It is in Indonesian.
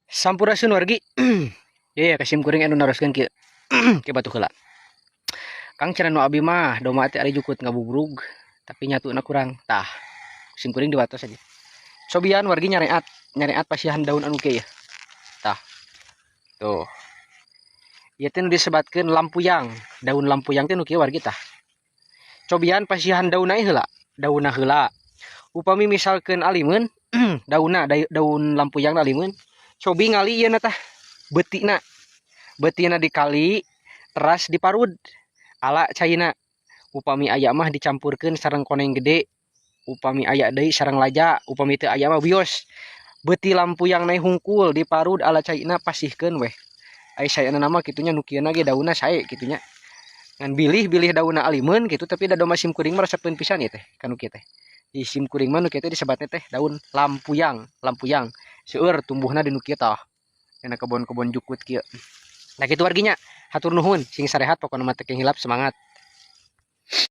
Sampurasun wargi. Ya kasim kuring anu naroskeun kieu. Ke batu heula. Kang cenah nu abi mah doma teh ari jukut ngabugrug, tapi nyatuna kurang. Tah, kasim kuring diwatos aja. Sobian wargi nyareat, nyareat pasihan daun anu kieu ya. Tah. Tuh. Ieu teh nu disebatkeun lampuyang. Daun lampuyang teh nu kieu wargi tah. Cobian pasihan daunna heula. Daunna heula. Upami misalkeun alimeun, daunna daun lampuyang alimeun, cobi ngali ieu na tah beutina. Beutina dikali teras diparud ala caina. Upami aya mah dicampurkeun sareng koneng gede, upami aya deui sareng laja, upami teu aya mah bios. Beuti lampuyang na hungkul diparud ala caina pasihkeun weh. Ai saeuna nama kitunya nu kieu na ge daunna sae kitunya. Ngan bilih daunna alimeun gitu tapi da doma sim kuring mah resepkeun pisan ieu teh kanu kieu teh. Di sim kuring mah nu kieu teh disebatna teh daun lampuyang, lampuyang. Seueur tumbuhna di nu kieu tah. Dina kebon-kebon jukut kieu. Nah gitu warginya, hatur nuhun, sing sarehat pokokna mah teu hilap semangat.